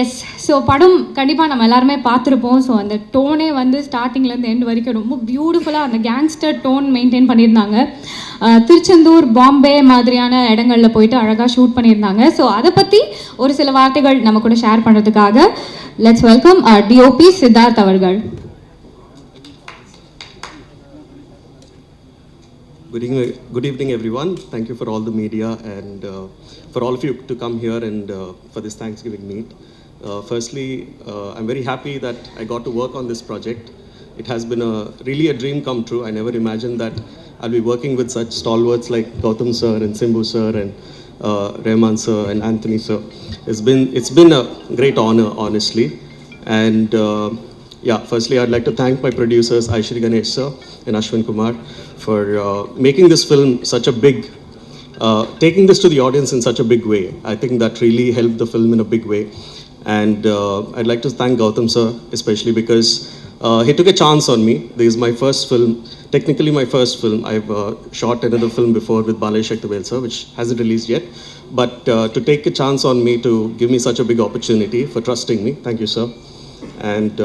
S. So படம் கண்டிப்பாக நம்ம எல்லாருமே பார்த்துருப்போம். ஸோ அந்த டோனே வந்து ஸ்டார்டிங்லேருந்து எண்ட் வரைக்கும் ரொம்ப பியூட்டிஃபுல்லாக அந்த கேங்ஸ்டர் டோன் மெயின்டைன் பண்ணியிருந்தாங்க. திருச்செந்தூர், பாம்பே மாதிரியான இடங்களில் போயிட்டு அழகாக ஷூட் பண்ணியிருந்தாங்க. ஸோ அதை பற்றி ஒரு சில வார்த்தைகள் நம்ம கூட ஷேர் பண்ணுறதுக்காக லெட்ஸ் வெல்கம் டிஓபி சித்தார்த் அவர்கள். Good evening, everyone. Thank you for all the media and for all of you to come here and for this Thanksgiving meet. Firstly, I'm very happy that I got to work on this project. It has been really a dream come true. I never imagined that I'll be working with such stalwarts like Gautham sir and Simbu sir and Rahman sir and Anthony sir. It's been a great honor, honestly. And firstly, I'd like to thank my producers Aishri Ganesh sir and Ashwin Kumar for making this film such a big, taking this to the audience in such a big way. I think that really helped the film in a big way. And I'd like to thank Gautham sir, especially because he took a chance on me. This is my first film, technically my first film. I've shot another film before with Balay Shaktivel sir, which hasn't released yet. But to take a chance on me to give me such a big opportunity, for trusting me, thank you sir. And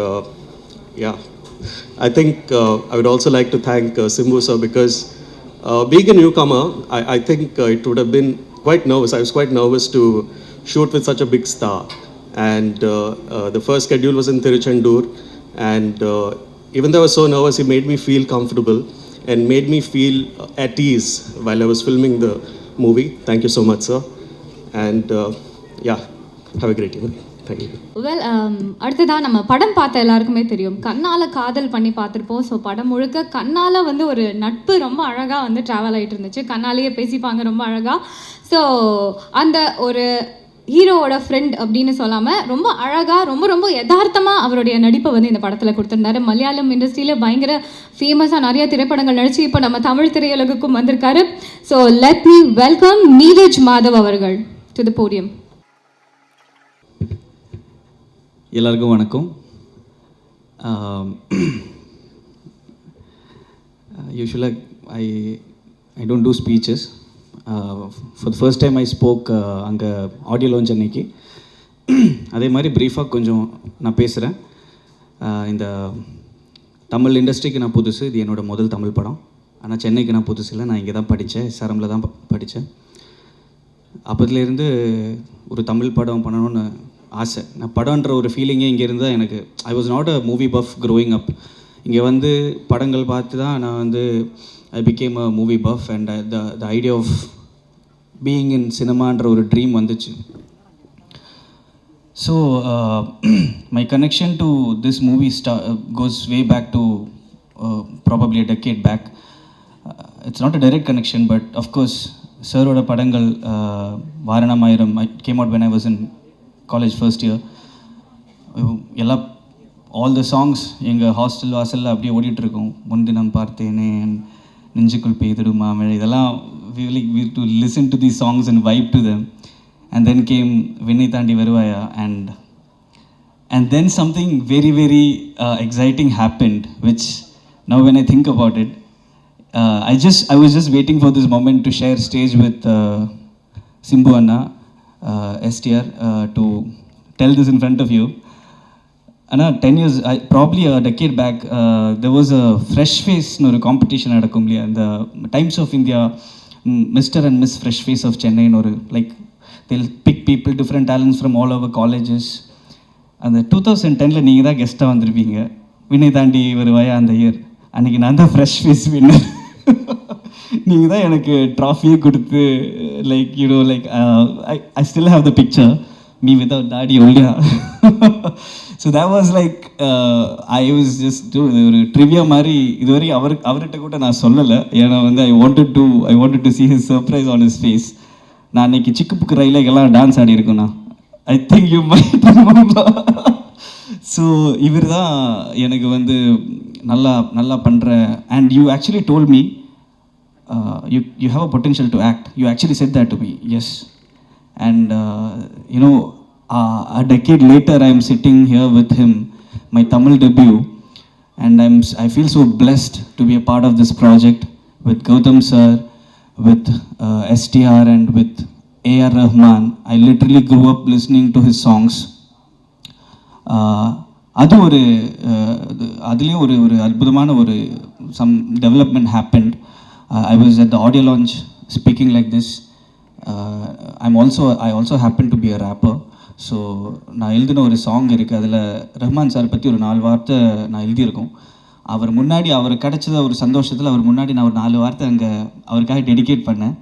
I think I would also like to thank Simbu sir because being a newcomer, I think it would have been quite nervous. I was quite nervous to shoot with such a big star. And the first schedule was in Tiruchendur. And even though I was so nervous, he made me feel comfortable and made me feel at ease while I was filming the movie. Thank you so much, sir. And have a great evening. Well, அடுத்ததான் நம்ம படம் பார்த்த எல்லாருக்குமே தெரியும், கண்ணால் காதல் பண்ணி பார்த்துருப்போம். ஸோ படம் முழுக்க கண்ணால் வந்து ஒரு நட்பு ரொம்ப அழகாக வந்து ட்ராவல் ஆகிட்டு இருந்துச்சு. கண்ணாலேயே பேசிப்பாங்க ரொம்ப அழகாக. ஸோ அந்த ஒரு ஹீரோவோட ஃப்ரெண்ட் அப்படின்னு சொல்லாமல் ரொம்ப அழகாக ரொம்ப யதார்த்தமாக அவருடைய நடிப்பை வந்து இந்த படத்தில் கொடுத்துருந்தாரு. மலையாளம் இண்டஸ்ட்ரியில் பயங்கர ஃபேமஸாக நிறைய திரைப்படங்கள் நடித்து இப்போ நம்ம தமிழ் திரையுலகுக்கும் வந்திருக்காரு. So let me welcome Neeraj Madhav அவர்கள் டு தி போடியம். எல்லாருக்கும் வணக்கம். யூஸ்வலாக I don't do speeches. For the first time I spoke அங்கே ஆடியோ லான்ச் அன்னைக்கு. அதே மாதிரி ப்ரீஃபாக கொஞ்சம் நான் பேசுகிறேன். இந்த தமிழ் இண்டஸ்ட்ரிக்கு நான் புதுசு. இது என்னோடய முதல் தமிழ் படம். ஆனால் சென்னைக்கு நான் புதுசு இல்லை. நான் இங்கே தான் படித்தேன், SRMல தான் படித்தேன். அப்போதுலேருந்து ஒரு தமிழ் படம் பண்ணணும்னு ஆசை. நான் படம்ன்ற ஒரு ஃபீலிங்கே இங்கே இருந்தால் எனக்கு, I was not a movie buff growing up. இங்கே வந்து படங்கள் பார்த்து தான் நான் வந்து I became a movie buff. And the idea of being in சினிமான்ற ஒரு ட்ரீம் வந்துச்சு. So my connection to this movie goes way back to probably a decade back. It's not a direct connection, but of course சாரோட படங்கள் Vaaranam Aayiram came out when I was in college first year. எல்லாம் all the songs எங்கள் hostel வாசலில் அப்படியே ஓடிட்டுருக்கோம். முன்தினம் பார்த்தேனே, நெஞ்சுக்குள் பெய்திடுமா மழை, இதெல்லாம் we to listen to these songs and vibe to them. And then came விண்ணை தாண்டி வருவாயா, and then something very very exciting happened, which now when I think about it, I was just waiting for this moment to share stage with Simbu Anna, STR, to tell this in front of you. Anna, 10 years, probably a decade back, there was a fresh face no competition nadakum liya. The Times of India Mr. and Miss Fresh Face of Chennai no, like they'll pick people, different talents from all over colleges. And 2010 la neenga da guest ah vandirpinga விண்ணை தாண்டி வருவாயா அந்த year. அன்றைக்கி நான் தான் fresh face winner. நீங்கள் தான் எனக்கு ட்ராஃபியே கொடுத்து like you know like I still have the picture me without தாடி ஒல்லியா. So that was like I was just ஒரு ட்ரிவியா மாதிரி. இதுவரை அவர்கிட்ட கூட நான் சொல்லலை. ஏன்னா வந்து I wanted to see his surprise on his face. நான் அன்றைக்கி சிக்கு புக்கு ரயிலைக்கெல்லாம் டான்ஸ் ஆடி இருக்கேண்ணா. I think you might remember. So இவர் தான் எனக்கு வந்து நல்லா பண்ணுற. And you actually told me you have a potential to act. You actually said that to me. Yes. And a decade later I am sitting here with him, my Tamil debut, and I feel so blessed to be a part of this project with Gautham sir, with STR and with A.R. Rahman. I literally grew up listening to his songs. அது ஒரு அதுலேயும் ஒரு ஒரு அற்புதமான ஒரு some development happened. I was at the audio launch speaking like this. I also happen to be a rapper. So நான் எழுதின ஒரு சாங் இருக்குது, அதில் ரஹ்மான் சார் பற்றி ஒரு 4 வார்த்தை நான் எழுதியிருக்கோம். அவர் முன்னாடி அவர் கிடச்சத ஒரு சந்தோஷத்தில் அவர் முன்னாடி நான் ஒரு 4 வார்த்தை அங்கே அவருக்காக டெடிகேட் பண்ணேன்.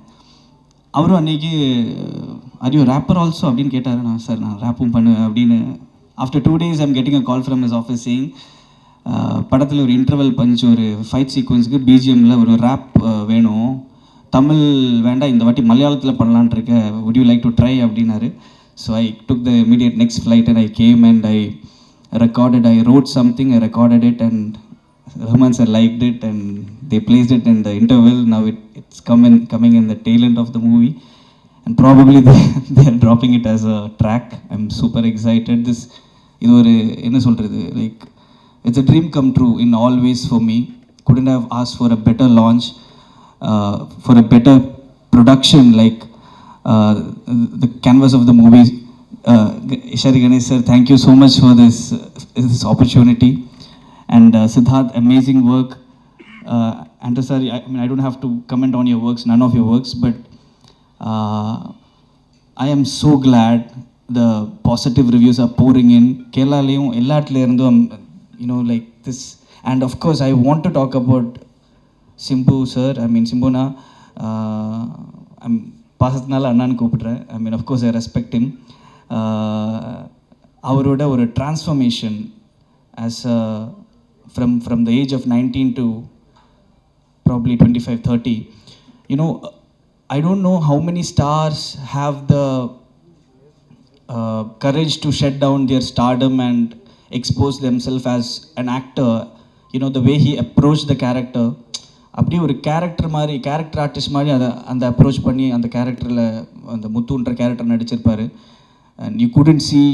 அவரும் அன்றைக்கி ஆர் யூ ரேப்பர் ஆல்சோ அப்படின்னு கேட்டார். நான் சார் நான் ரேப்பும் பண்ணுவேன் அப்படின்னு. After 2 days I'm getting a call from his office saying படத்தில் ஒரு இன்டர்வல் பஞ்ச் ஒரு ஃபைட் சீக்வன்ஸுக்கு பிஜிஎம்மில் ஒரு ரேப் வேணும், தமிழ் வேண்டாம் இந்த வாட்டி மலையாளத்தில் பண்ணலான் இருக்க, would you like to try அப்படின்னாரு. So I took the immediate next flight and I came and I recorded, I wrote something, I recorded it and Rahman sir liked it and they placed it in the interval. Now it's coming in the tail end of the movie and probably they are dropping it as a track. I'm super excited. இது ஒரு என்ன சொல்கிறது, like it's a dream come true in all ways for me. Couldn't have asked for a better launch, for a better production, like the canvas of the movie. Ishari Ganesh sir, thank you so much for this opportunity. And Siddharth, amazing work. And sir, I mean, I don't have to comment on your works, none of your works, but I am so glad the positive reviews are pouring in. Kerala layum ellatla irundum, you know, like this. And of course, I want to talk about simbu sir. I mean, Simbuna, I'm பாசத்தினால அண்ணான்னு கூப்பிட்றேன். I mean of course I respect him. அவரோட ஒரு transformation as from the age of 19 to probably 25-30. You know, I don't know how many stars have the courage to shut down their stardom and expose themselves as an actor. You know, the way he approached the character, அப்படியே ஒரு character artist மாதிரி அந்த approach பண்ணி அந்த கேரக்டரில் அந்த முத்துன்ற character நடிச்சிருப்பார். And you couldn't see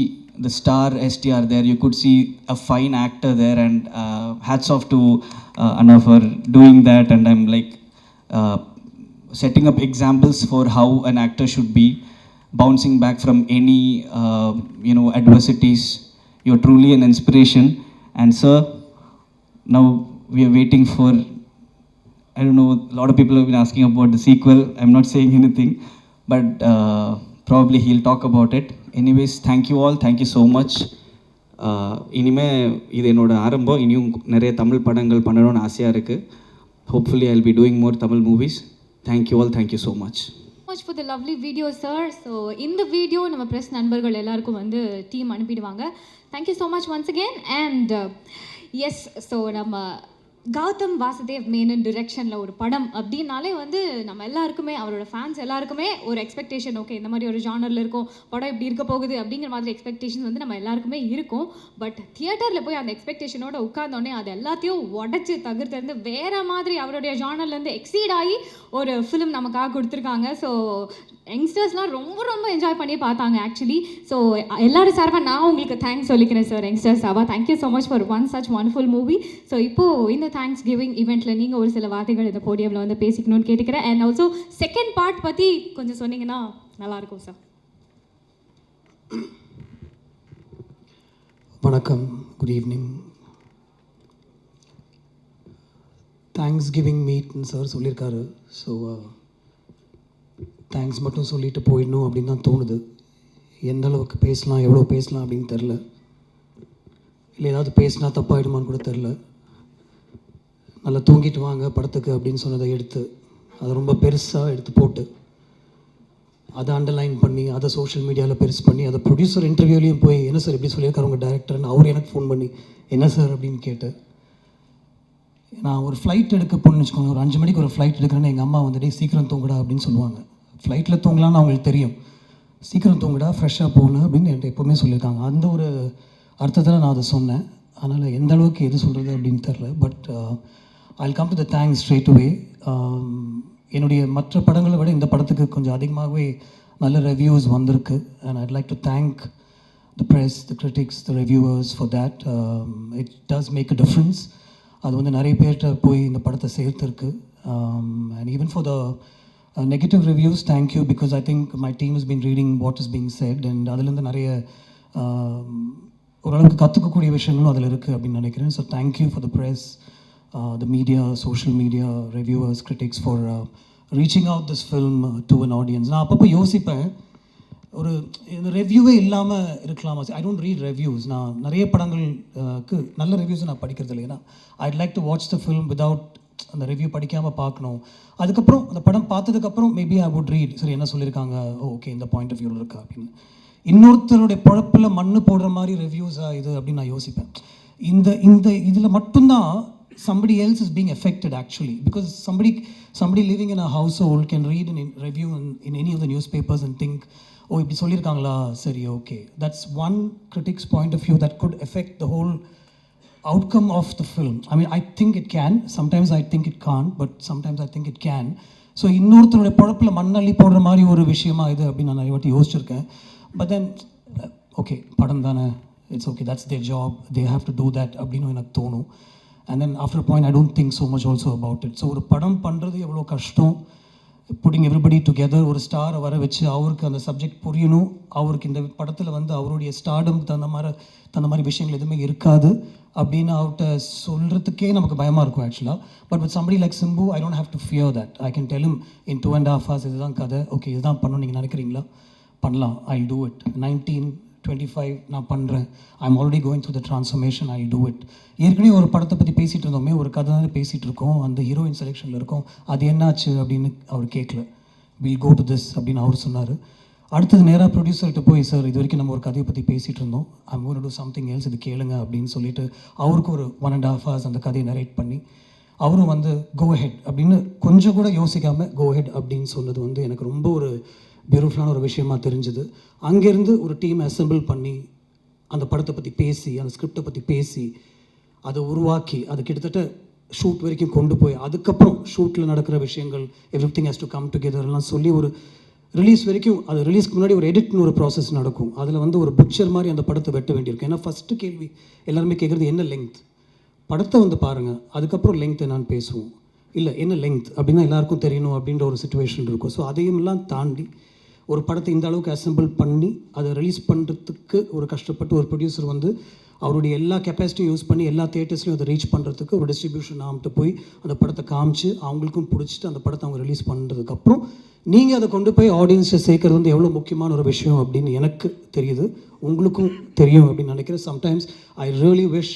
the star STR there, you could see a fine actor there, and hats off to Anna for doing that. And I'm like setting up examples for how an actor should be, bouncing back from any adversities. You're truly an inspiration. And sir, now we are waiting for, I don't know, a lot of people have been asking about the sequel. I'm not saying anything, but probably he'll talk about it. Anyways, thank you all. Thank you so much. இனிமே இது என்னோட ஆரம்பம். இனியும் நிறைய தமிழ் படங்கள் பண்ணணும்னு ஆசையாக இருக்குது. Hopefully I'll be doing more Tamil movies. Thank you all. Thank you so much. Much for the lovely video, sir. So இந்த வீடியோ நம்ம பிரஸ் நண்பர்கள் எல்லாருக்கும் வந்து டீம் அனுப்பிடுவாங்க. Thank you so much once again. And yes, so நம்ம கௌதம் வாசுதேவ் மேனன் டிரெக்ஷனில் ஒரு படம் அப்படின்னாலே வந்து நம்ம எல்லாருக்குமே, அவரோட ஃபேன்ஸ் எல்லாருக்குமே ஒரு எக்ஸ்பெக்டேஷன், ஓகே இந்த மாதிரி ஒரு ஜானரில் இருக்கும் படம் இப்படி இருக்க போகுது அப்படிங்கிற மாதிரி எக்ஸ்பெக்டேஷன் வந்து நம்ம எல்லாருக்குமே இருக்கும். பட் தியேட்டரில் போய் அந்த எக்ஸ்பெக்டேஷனோட உட்கார்ந்தோடனே அது எல்லாத்தையும் உடச்சி தவிர்த்து வேறு மாதிரி அவருடைய ஜானர்லேருந்து எக்ஸீட் ஆகி ஒரு ஃபிலிம் நமக்காக கொடுத்துருக்காங்க. ஸோ யங்ஸ்டர்ஸ்லாம் ரொம்ப ரொம்ப என்ஜாய் பண்ணி பார்த்தாங்க ஆக்சுவலி. ஸோ எல்லாரும் சார்பாக நான் உங்களுக்கு தேங்க்ஸ் சொல்லிக்கிறேன் சார், யங்ஸ்டர்ஸ் சார்பாக. Thank you so much for one such wonderful movie. So இப்போது இந்த தேங்க்ஸ் கிவிங் ஈவெண்ட்டில் நீங்கள் ஒரு சில வார்த்தைகள் இந்த போடியமில் வந்து பேசிக்கணும்னு கேட்டுக்கிறேன். அண்ட் ஆல்சோ செகண்ட் பார்ட் பற்றி கொஞ்சம் சொன்னீங்கன்னா நல்லாயிருக்கும் சார். வணக்கம், குட் ஈவினிங். தேங்க்ஸ் கிவிங் மீட்னு சார் சொல்லியிருக்காரு. ஸோ தேங்க்ஸ் மட்டும் சொல்லிட்டு போயிடணும் அப்படின்னு தான் தோணுது. எந்த அளவுக்கு பேசலாம், எவ்வளோ பேசலாம் அப்படின்னு தெரில. இல்லை ஏதாவது பேசினா தப்பாகிடுமான்னு கூட தெரில. நல்லா தூங்கிட்டு வாங்க படத்துக்கு அப்படின்னு சொன்னதை எடுத்து அதை ரொம்ப பெருசாக எடுத்து போட்டு அதை அண்டர்லைன் பண்ணி அதை சோஷியல் மீடியாவில் பெருசு பண்ணி அதை ப்ரொடியூசர் இன்டர்வியூலேயும் போய் என்ன சார் இப்படி சொல்லியிருக்காரு உங்கள் டேரக்டர்னு அவர் எனக்கு ஃபோன் பண்ணி என்ன சார் அப்படின்னு கேட்டு, நான் ஒரு ஃப்ளைட் எடுக்க போகணுன்னு வச்சுக்கோங்க, ஒரு 5 மணிக்கு ஒரு ஃப்ளைட் எடுக்கிறேன்னு எங்கள் அம்மா வந்துட்டு சீக்கிரம் தூங்குடா அப்படின்னு சொல்லுவாங்க. ஃப்ளைட்டில் தூங்கலான்னு அவங்களுக்கு தெரியும். சீக்கிரம் தூங்குடா, ஃப்ரெஷ்ஷாக போகணும் அப்படின்னு என்கிட்ட எப்போவுமே சொல்லியிருக்காங்க. அந்த ஒரு அர்த்தத்தில் நான் அதை சொன்னேன். அதனால் எந்த அளவுக்கு எது சொல்கிறது அப்படின்னு தெரில. But I'll come to the thanks straight away. என்னுடைய மற்ற படங்களை விட இந்த படத்துக்கு கொஞ்சம் அதிகமாகவே நல்ல ரிவ்யூஸ் வந்திருக்கு. and I'd like to thank the press, the critics, the reviewers for that. It does make a difference. அது வந்து நிறைய பேர்கிட்ட போய் இந்த படத்தை சேர்த்துருக்கு. And even for the negative reviews, thank you, because I think my team has been reading what is being said and அதுலேருந்து நிறைய ஓரளவுக்கு கற்றுக்கக்கூடிய விஷயங்களும் அதில் இருக்குது அப்படின்னு நினைக்கிறேன். So thank you for the press, the media, social media, reviewers, critics for reaching out this film to an audience. நான் அப்பப்போ யோசிப்பேன், ஒரு இந்த ரிவ்யூவே இல்லாமல் இருக்கலாமா? I don't read reviews. நான் நிறைய படங்களுக்கு நல்ல ரிவ்யூஸை நான் படிக்கிறது இல்லை. ஏன்னா I'd like to watch the film without அந்த ரிவ்யூ படிக்காமல் பார்க்கணும். அதுக்கப்புறம் அந்த படம் பார்த்ததுக்கப்புறம் மேபி ஐ வுட் ரீட், சரி என்ன சொல்லியிருக்காங்க, ஓகே இந்த பாயிண்ட் ஆஃப் வியூவில் இருக்கா அப்படின்னு. இன்னொருத்தருடைய பழப்பில் மண்ணு போடுற மாதிரி ரிவ்யூஸாக இது அப்படின்னு நான் யோசிப்பேன். இந்த இதில் மட்டும்தான் somebody else is being affected actually, because somebody living in a household can read a review in any of the newspapers and think, oh இப்படி சொல்லியிருக்காங்களா, சரி okay. That's one critic's point of view that could affect the whole outcome of the film. I mean, I think it can, sometimes I think it can't, but sometimes I think it can. So இன்னொருத்தருடைய பழப்பில் மண்ணள்ளி போடுற மாதிரி ஒரு விஷயமா இது அப்படின்னு நான் நிறைய வாட்டி யோசிச்சிருக்கேன். பட் தென் ஓகே, படம் தானே, it's okay, that's there job, they have to do that அப்படின்னு எனக்கு தோணும். And then after a point I don't think so much also about it. So ஒரு படம் பண்ணுறது எவ்வளோ கஷ்டம், புட்டிங் எவ்ரிபடி டுகெதர், ஒரு ஸ்டாரை வர வச்சு அவருக்கு அந்த சப்ஜெக்ட் புரியணும், அவருக்கு இந்த படத்தில் வந்து அவருடைய ஸ்டார்டமுக்கு தகுந்த மாதிரி விஷயங்கள் எதுவுமே இருக்காது அப்படின்னு அவர்கிட்ட சொல்கிறதுக்கே நமக்கு பயமாக இருக்கும் ஆக்சுவலாக. But with somebody like Simbu, I don't have to fear that. I can tell him in 2.5 hours இதுதான் கதை, ஓகே இதுதான் பண்ணணும் நீங்கள் நினைக்கிறீங்களா, பண்ணலாம், I'll do it. 1925 நான் பண்ணுறேன், I'm already going through the transformation, I do it. ஏற்கனவே ஒரு படத்தை பற்றி பேசிகிட்டு இருந்தோமே, ஒரு கதை தான் பேசிகிட்டு இருக்கோம், அந்த ஹீரோயின் செலெக்ஷனில் இருக்கோம், அது என்னாச்சு அப்படின்னு அவர் கேட்கல. வில் கோ டு திஸ் அப்படின்னு அவர் சொன்னார். அடுத்தது நேராக ப்ரொடியூசர்கிட்ட போய், சார் இது வரைக்கும் நம்ம ஒரு கதையை பற்றி பேசிகிட்டு இருந்தோம், I'm going to do something else, இது கேளுங்க அப்படின்னு சொல்லிட்டு அவருக்கு ஒரு 1.5 hours அந்த கதையை நரேட் பண்ணி அவரும் வந்து கோ ஹெட் அப்படின்னு கொஞ்சம் கூட யோசிக்காமல் கோ ஹெட் அப்படின்னு சொன்னது வந்து எனக்கு ரொம்ப ஒரு பியூட்டிஃபுல்லான ஒரு விஷயமா தெரிஞ்சுது. அங்கேருந்து ஒரு டீம் அசெம்பிள் பண்ணி அந்த படத்தை பற்றி பேசி, அந்த ஸ்கிரிப்டை பற்றி பேசி, அதை உருவாக்கி, அது கிட்டத்தட்ட ஷூட் வரைக்கும் கொண்டு போய், அதுக்கப்புறம் ஷூட்டில் நடக்கிற விஷயங்கள் எவ்ரிதிங் ஹேஸ் டு கம் டுகெதர்லாம் சொல்லி ஒரு ரிலீஸ் வரைக்கும், அது ரிலீஸ்க்கு முன்னாடி ஒரு எடிட்னு ஒரு ப்ராசஸ் நடக்கும். அதில் வந்து ஒரு பிக்சர் மாதிரி அந்த படத்தை வெட்ட வேண்டியிருக்கும். ஏன்னா ஃபஸ்ட்டு கேள்வி எல்லாருமே கேட்குறது என்ன லெங்த், படத்தை வந்து பாருங்கள் அதுக்கப்புறம் லெங்த் என்னான்னு பேசுவோம், இல்லை என்ன லெங்த் அப்படின்னா எல்லாருக்கும் தெரியணும் அப்படின்ற ஒரு சுச்சுவேஷன் இருக்கும். ஸோ அதையும்லாம் தாண்டி ஒரு படத்தை இந்த அளவுக்கு அசெம்பிள் பண்ணி அதை ரிலீஸ் பண்ணுறதுக்கு ஒரு கஷ்டப்பட்டு ஒரு ப்ரொடியூசர் வந்து அவருடைய எல்லா கெப்பாசிட்டியும் யூஸ் பண்ணி எல்லா தியேட்டர்ஸ்லையும் அதை ரீச் பண்ணுறதுக்கு ஒரு டிஸ்ட்ரிபியூஷன் ஆகிட்டு போய் அந்த படத்தை காமிச்சு அவங்களுக்கும் பிடிச்சிட்டு அந்த படத்தை அவங்க ரிலீஸ் பண்ணுறதுக்கப்புறம் நீங்கள் அதை கொண்டு போய் ஆடியன்ஸை சேர்க்கறது வந்து எவ்வளோ முக்கியமான ஒரு விஷயம் அப்படின்னு எனக்கு தெரியுது, உங்களுக்கும் தெரியும் அப்படின்னு நினைக்கிறேன். Sometimes I really wish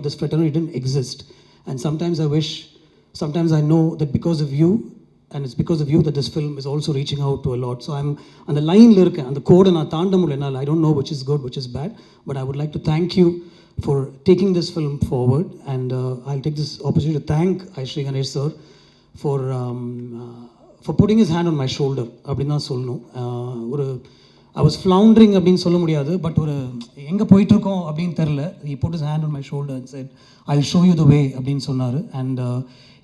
this fraternity didn't exist, and sometimes I know that because of you, and it's because of you that this film is also reaching out to a lot. So I'm on the line la irukken, and the code na taanda mudiyala. I don't know which is good, which is bad, but I would like to thank you for taking this film forward, and I'll take this opportunity to thank Aishri Ganesh sir for putting his hand on my shoulder அப்படினா சொல்லணும். ஒரு I was floundering அப்படின்னு சொல்ல முடியாது, but ஒரு எங்கே போயிட்டுருக்கோம் அப்படின்னு தெரில. He put his hand on my shoulder and said, I'll show you the way அப்படின்னு சொன்னார். And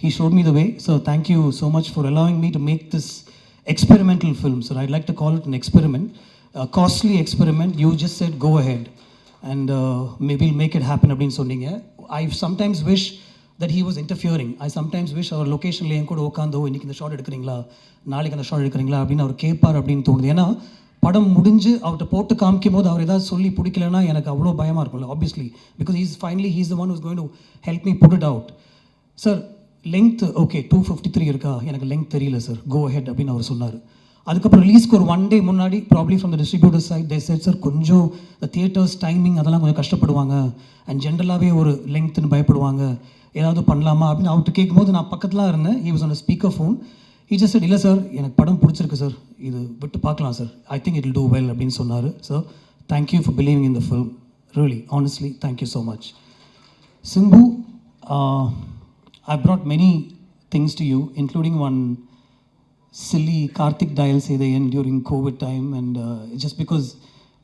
he showed me the way. So thank you so much for allowing me to make this experimental film. So I'd like to call it an experiment, a costly experiment. You just said go ahead and maybe we'll make it happen அப்படின்னு சொன்னீங்க. I sometimes wish that he was interfering. I sometimes wish our locationல என் கூட உட்காந்தோ இன்றைக்கி இந்த shot எடுக்கிறீங்களா, நாளைக்கு அந்த shot எடுக்கிறீங்களா அப்படின்னு அவர் கேட்பார் அப்படின்னு தோணுது. ஏன்னா படம் முடிஞ்சு அவர்கிட்ட போட்டு காமிக்கும் போது அவர் ஏதாவது சொல்லி பிடிக்கலன்னா எனக்கு அவ்வளோ பயமாக இருக்கும்ல, obviously, because he's the one who's going to help me put it out. Sir length okay 253 இருக்கா, எனக்கு லெங்த் தெரியல சார், கோ ஹெட் அப்படின்னு அவர் சொன்னார். அதுக்கப்புறம் ரிலீஸ்க்கு ஒரு 1 day முன்னாடி probably from the distributor side they said sir கொஞ்சம் த தியேட்டர்ஸ் டைமிங் அதெல்லாம் கொஞ்சம் கஷ்டப்படுவாங்க, அண்ட் ஜென்ரலாகவே ஒரு லெங்க்த்துன்னு பயப்படுவாங்க, ஏதாவது பண்ணலாமா அப்படின்னு அவர்கிட்ட கேட்கும்போது நான் பக்கத்தில் இருந்தேன். He was on speaker phone. He just said, இல்லை சார் எனக்கு படம் பிடிச்சிருக்கு சார், இது விட்டு பார்க்கலாம் sir, I think it will do well அப்படின்னு சொன்னார். Sir thank you for believing in the film, really honestly thank you so much. Simbu, I brought many things to you, including one silly Karthik dial say the end during COVID time, and just because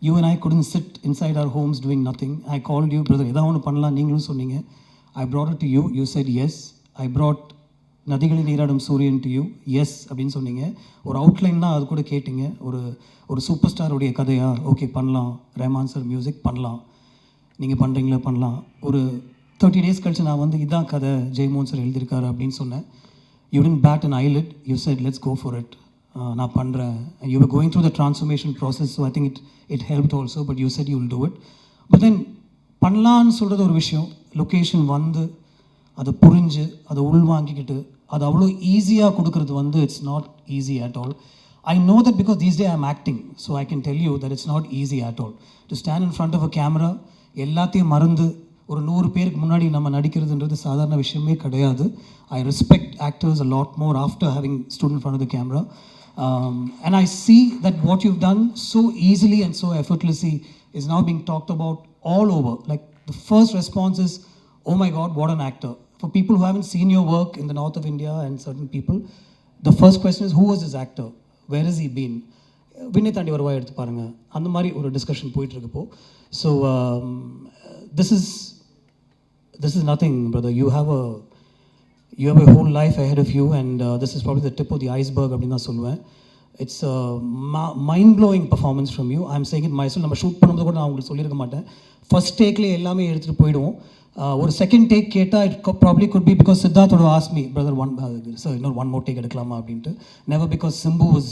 you and I couldn't sit inside our homes doing nothing, I called you, brother எதாவது ஒன்று பண்ணலாம் நீங்களும் சொன்னீங்க. I brought it to you, you said yes. I brought நதிகளில் நீராடும் சூரியன் to you, S அப்படின்னு சொன்னீங்க. ஒரு அவுட்லைன் தான் அது கூட கேட்டிங்க, ஒரு சூப்பர் ஸ்டாருடைய கதையா, ஓகே பண்ணலாம், ரஹ்மான் சார் மியூசிக் பண்ணலாம், நீங்கள் பண்ணுறீங்களா பண்ணலாம். ஒரு 30 days கழிச்சு நான் வந்து இதான் கதை ஜெய்மோகன் சார் எழுதியிருக்காரு அப்படின்னு சொன்னேன். You didn't bat an eyelid, you said let's go for it, நான் பண்ணுறேன். You were going through the transformation process, so I think it helped also, but you said you will do it. But then பண்ணலான்னு சொல்கிறது ஒரு விஷயம், location வந்து அதை புரிஞ்சு அதை உள்வாங்கிக்கிட்டு அது அவ்வளோ ஈஸியாக கொடுக்குறது வந்து it's not easy at all. I know that because these days I'm acting, so I can tell you that it's not easy at all. To stand in front of a camera, எல்லாத்தையும் மறந்து ஒரு 100 பேருக்கு முன்னாடி நம்ம நடிக்கிறதுன்றது சாதாரண விஷயமே கிடையாது. I respect actors a lot more after having stood in front of the camera. And I see that what you've done so easily and so effortlessly is now being talked about all over. Like the first response is, oh my God, what an actor. For people who haven't seen your work in the north of India and certain people, the first question is, who was this actor? Where has he been? விண்ணை தாண்டி வருவாய் எடுத்து பாருங்கள், அந்த மாதிரி ஒரு discussion போயிட்டுருக்கப்போ. So this is nothing, brother. You have a whole life ahead of you, and this is probably the tip of the iceberg அப்படின்னு தான் சொல்லுவேன். It's a mind-blowing performance from you. I'm saying it myself. நம்ம shoot பண்ணும்போது கூட நான் உங்களுக்கு சொல்லியிருக்க மாட்டேன். ஃபர்ஸ்ட் டேக்லேயே எல்லாமே எடுத்துகிட்டு போயிடுவோம். ஒரு செகண்ட் டேக் கேட்டால் it probably could be because சித்தார்த்தோட ஆஸ்க் மீ, பிரதர் சார் இன்னொரு ஒன் மோர் டேக் எடுக்கலாமா அப்படின்ட்டு. Never because Simbu was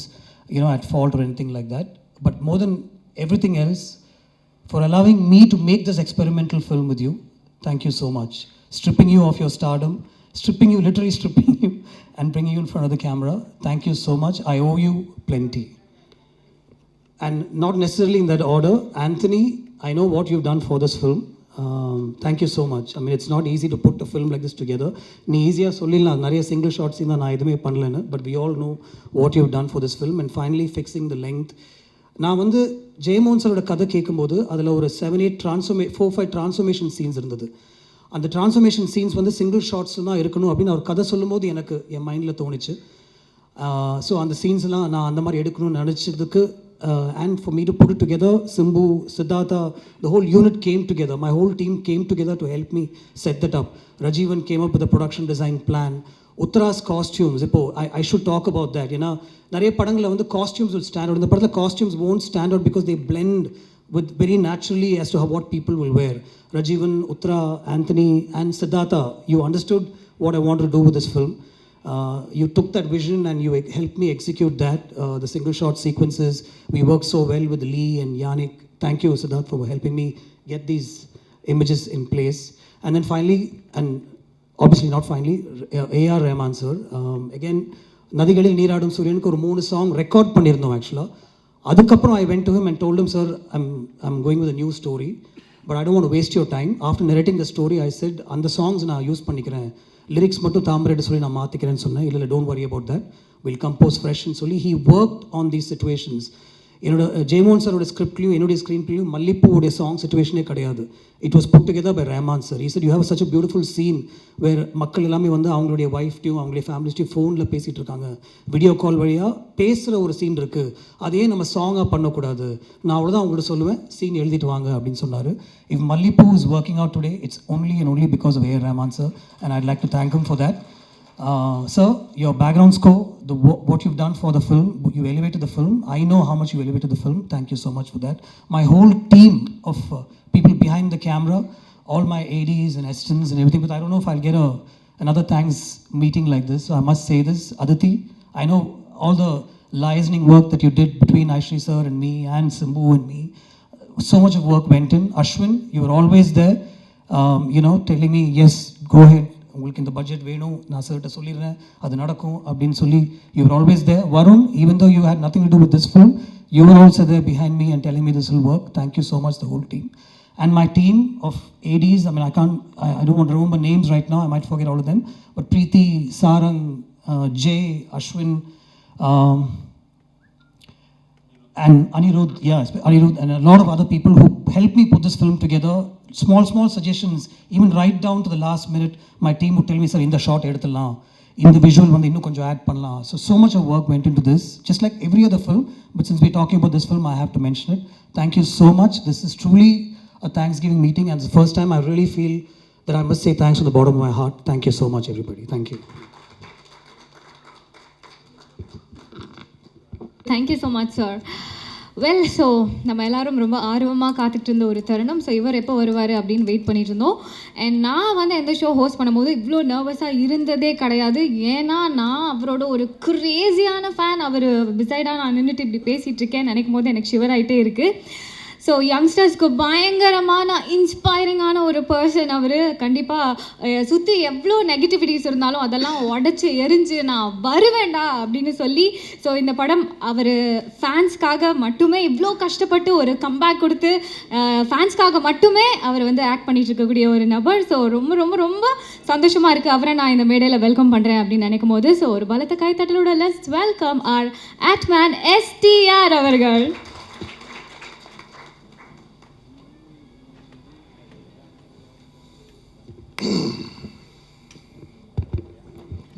at fault or anything like that. But more than everything else, for allowing me to make this experimental film with you, thank you so much. Stripping you of your stardom, literally stripping you and bringing you in front of the camera. Thank you so much. I owe you plenty. And not necessarily in that order, Anthony, I know what you've done for this film. Thank you so much. I mean, it's not easy to put a film like this together. நீ ஈஸியாக சொல்லிடலாம், நிறைய single shorts தான் நான் எதுவுமே பண்ணலன்னு. But we all know what you've done for this film and finally fixing the length. நான் வந்து ஜெயமோகன் சாரோட கதை கேட்கும்போது அதில் ஒரு 4-5 ட்ரான்ஸ்ஃபர்மேஷன் சீன்ஸ் இருந்தது. அந்த ட்ரான்ஸ்ஃபர்மேஷன் சீன்ஸ் வந்து சிங்கிள் ஷார்ட்ஸ் தான் இருக்கணும் அப்படின்னு அவர் கதை சொல்லும்போது எனக்கு என் மைண்டில் தோணுச்சு. ஸோ அந்த சீன்ஸ்லாம் நான் அந்த மாதிரி எடுக்கணும்னு நினச்சதுக்கு and for me to put it together, Simbu, Siddhartha, the whole unit came together. My whole team came together to help me set that up. Rajivan came up with a production design plan. Uttara's costumes, I should talk about that. நிறைய படங்களில் வந்து costumes will stand out. இந்த படத்தில் costumes won't stand out because they blend with very naturally as to how what people will wear. Rajivan, Uttara, Anthony and Siddhartha, you understood what I wanted to do with this film. You took that vision and you helped me execute that. The single shot sequences, we worked so well with Lee and Yannick. Thank you, Siddharth, for helping me get these images in place. And then finally, and obviously not finally, A.R. Rahman sir. Again, Nadigalil Neeradum Suryanukku ஒரு 3 song record பண்ணிருந்தோம் actually. அதுக்கப்புறம் I went to him and told him, sir, I'm going with a new story, but I don't want to waste your time. After narrating the story, I said, அந்த songs நான் use பண்ணிக்கிறேன், lyrics மட்டும் தாமரைட்டு சொல்லி நான் மாற்றிக்கிறேன்னு சொன்னேன். இல்லை don't worry about that, will compose ஃப்ரெஷ்ன்னு சொல்லி he work on these situations. என்னோட ஜெயமோகன் சாரோட ஸ்கிரிப்ட்லையும் என்னுடைய ஸ்க்ரீன் பிளேயும் மல்லிப்பூவுடைய சாங் சிச்சுவேஷனே கிடையாது. It was put together by Rahman sir. He said you have such a beautiful scene where மக்கள் எல்லாமே வந்து அவங்களுடைய ஒய்ஃப்டையும் அவங்களுடைய ஃபேமிலிஸ்டையும் ஃபோனில் பேசிகிட்டு இருக்காங்க, வீடியோ கால் வழியாக பேசுகிற ஒரு சீன் இருக்குது, அதே நம்ம சாங்காக பண்ணக்கூடாது. நான் அவ்வளோதான் அவங்கள்ட்ட சொல்லுவேன், சீன் எழுதிட்டு வாங்க அப்படின்னு சொன்னார். If Mallipu is working out today, it's only and only because of A.R. Rahman sir, and I'd like to thank him for that. Sir, your background score, what you've done for the film, you elevated the film. I know how much you elevated the film. Thank you so much for that. My whole team of people behind the camera, all my ADs and assistants and everything, but I don't know if I'll get another thanks meeting like this, so I must say this. Aditi, I know all the liaising work that you did between Aishri sir and me and Simbu and me. So much of work went in. Ashwin, you were always there, telling me, yes, go ahead, உங்களுக்கு இந்த budget வேணும், நான் சார்கிட்ட சொல்லிடுறேன், அது நடக்கும் அப்படின்னு சொல்லி you were always there. Varun, even though you had nothing to do with this film, you were also there behind me and telling me this will work. Thank you so much, the whole team. And my team of ADs, I mean, I don't want to remember names right now, I might forget all of them, but Preeti, Sarang, Jay, Ashwin, and Anirudh, Anirudh and a lot of other people who helped me put this film together. Small suggestions, even right down to the last minute, my team would tell me, sir, in the shot eduthalam, in the visual வந்து இன்னும் கொஞ்சம் add பண்ணலாம். So much of work went into this, just like every other film, but since we're talking about this film, I have to mention it. Thank you so much. This is truly a Thanksgiving meeting, and it's the first time I really feel that I must say thanks from the bottom of my heart. Thank you so much, everybody. Thank you. Thank you so much, sir. Well, so நம்ம எல்லோரும் ரொம்ப ஆர்வமாக காத்துட்டு இருந்த ஒரு தருணம். So இவர் எப்போ வருவார் அப்படின்னு வெயிட் பண்ணிட்டு இருந்தோம். அண்ட் நான் வந்து எந்த ஷோ ஹோஸ்ட் பண்ணும்போது இவ்வளோ நர்வஸாக இருந்ததே கிடையாது. ஏன்னா நான் அவரோட ஒரு க்ரேஸியான ஃபேன். அவர் பிசைடாக நான் நின்றுட்டு இப்படி பேசிகிட்டு இருக்கேன் நினைக்கும் போது எனக்கு ஷிவர் ஆகிட்டே இருக்குது. ஸோ யங்ஸ்டர்ஸ்க்கு பயங்கரமான இன்ஸ்பைரிங்கான ஒரு பர்சன் அவர். கண்டிப்பாக சுற்றி எவ்வளோ நெகட்டிவிட்டிஸ் இருந்தாலும் அதெல்லாம் உடச்சி எரிஞ்சு நான் வருவேண்டா அப்படின்னு சொல்லி, ஸோ இந்த படம் அவர் ஃபேன்ஸ்க்காக மட்டுமே இவ்வளோ கஷ்டப்பட்டு ஒரு கம்பேக் கொடுத்து ஃபேன்ஸ்க்காக மட்டுமே அவர் வந்து ஆக்ட் பண்ணிட்டு இருக்கக்கூடிய ஒரு நபர். ஸோ ரொம்ப ரொம்ப ரொம்ப சந்தோஷமாக இருக்குது அவரை நான் இந்த மேடையில் வெல்கம் பண்ணுறேன் அப்படின்னு நினைக்கும் போது. ஸோ ஒரு பலத்த கைத்தட்டலோட லெட்ஸ் வெல்கம் ஆர் ஆட்மேன் STR அவர்கள்.